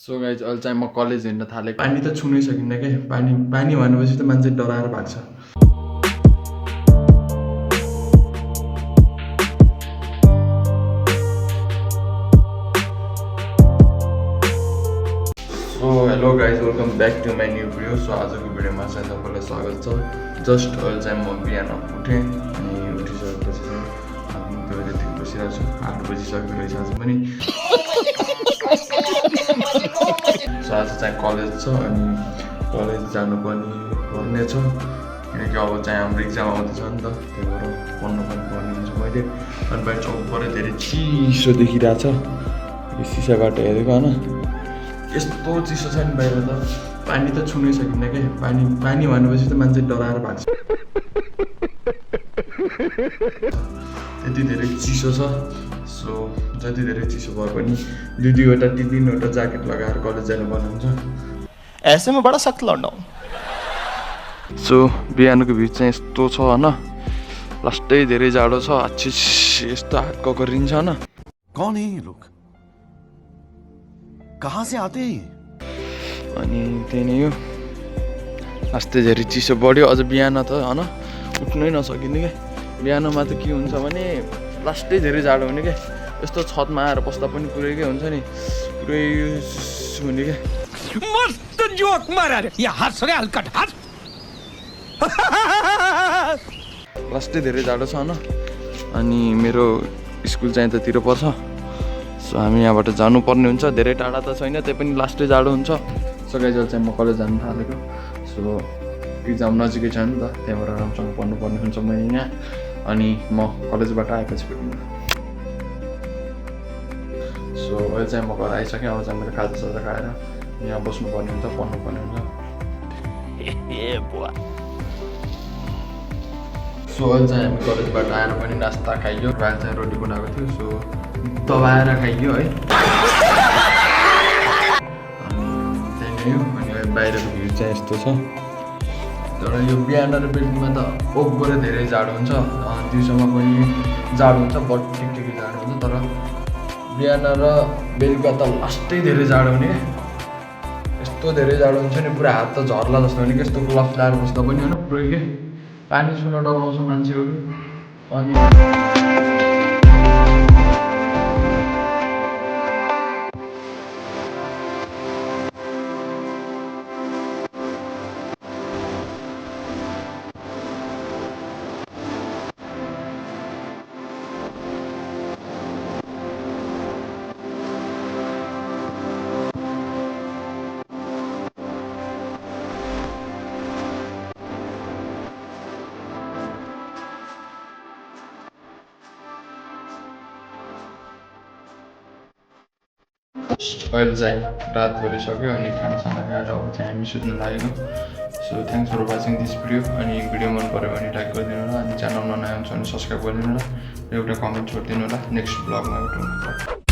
So guys अहिले चाहिँ म कलेज हिँड्न थालेँ। पानी त छुनै सकिन्न क्या, पानी भनेपछि त मान्छे डराएर भाग्छ। So hello guys, welcome back to my new video. So आजको भिडियोमा चाहिँ तपाईँलाई स्वागत छ। जस्ट अहिले चाहिँ म बिहान उठेँ अनि उठिसकेपछि चाहिँ आफ्नो टोइलेटतिर बसिरहेको छु। 8 बजिसकेको रहेछ आज पनि। सो आज चाहिँ कलेज छ अनि कलेज जानुपर्ने छ किनकि अब चाहिँ हाम्रो इक्जाम आउँदैछ नि त, त्यही भएर पढ्नु पनि पर्ने हुन्छ मैले। अनि बाहिर चौकबाट धेरै चिसो देखिरहेछ, यो सिसाबाट हेरेको होइन, यस्तो चिसो छ नि बाहिर त पानी त छुनै सकिन्न क्या। पानी भनेपछि त मान्छे डराएर भाग्छ, त्यति धेरै चिसो छ। सो जति धेरै चिसो भए पनि दुईवटा 3-3वटा ज्याकेट लगाएर कलेज जानुपर्ने हुन्छ। ऐसे में बड़ा सख्त लौंडा हूं। सो बिहानको भ्यू चाहिँ यस्तो छ होइन, लास्टै धेरै जाडो छ, आछिस यस्तो हात ककरिन्छ होइन। कौन है ये लोग, कहाँ से आते हैं? अनि त्यही नै हो, लास्टै धेरै चिसो बढ्यो। अझ बिहान त होइन उठ्नै नसकिने क्या। बिहानमा त के हुन्छ भने लास्टै धेरै जाडो हुने क्या, यस्तो छतमा आएर बस्दा पनि पुरै के हुन्छ नि, पुरै हुने क्या। मस्त जोक मारा रे, ये हंस रे हल्कट हंस। लास्टै धेरै जाडो छ होइन। अनि मेरो स्कुल चाहिँ यतातिर पर्छ। सो हामी यहाँबाट जानुपर्ने हुन्छ, धेरै टाढा त छैन, त्यही पनि लास्टै जाडो हुन्छ। सो गाइज अहिले चाहिँ म कलेज जानु थालेको। सो इक्जाम नजिकै छ नि त, त्यही भएर राम्रोसँग पढ्नुपर्ने हुन्छ मैले यहाँ। अनि म कलेजबाट आएपछि भेट्नु। सो अहिले चाहिँ म घर आइसकेँ। अब चाहिँ मैले खाजासाजा खाएर यहाँ बस्नुपर्ने हुन्छ, पढ्नुपर्ने हुन्छ। सो अहिले चाहिँ हामी कलेजबाट आएर पनि नास्ता खाइयो। अहिले चाहिँ रोटी बनाएको थियो, सो दबाएर खाइयो है। अनि त्यही नै हो। अनि अहिले बाहिरको भ्यू चाहिँ यस्तो छ। तर यो बिहान र बेलुकीमा त ओभरै धेरै जाडो हुन्छ, दिउँसोमा पनि जाडो हुन्छ, बट ठिकै जाडो हुन्छ। तर बिहान र बेलुका त लास्टै धेरै जाडो हुने क्या, यस्तो धेरै जाडो हुन्छ नि, पुरा हात त झर्ला जस्तो हुने क्या। यस्तो ग्लभ्स लगाएर बस्दा पनि होइन, पुरै के पानी छुन डराउँछ मान्छेहरू। अनि अहिले चाहिँ रात भइसक्यो अनि खानासाना खाएर अब चाहिँ हामी सुत्नु लागेको। So thanks for watching this video. अनि भिडियो मन पऱ्यो भने लाइक गरिदिनु होला, अनि च्यानलमा नयाँ हुन्छ भने सब्सक्राइब गरिदिनु होला, र एउटा कमेन्ट छोडिदिनु होला। नेक्स्ट ब्लगमा भेटौँ।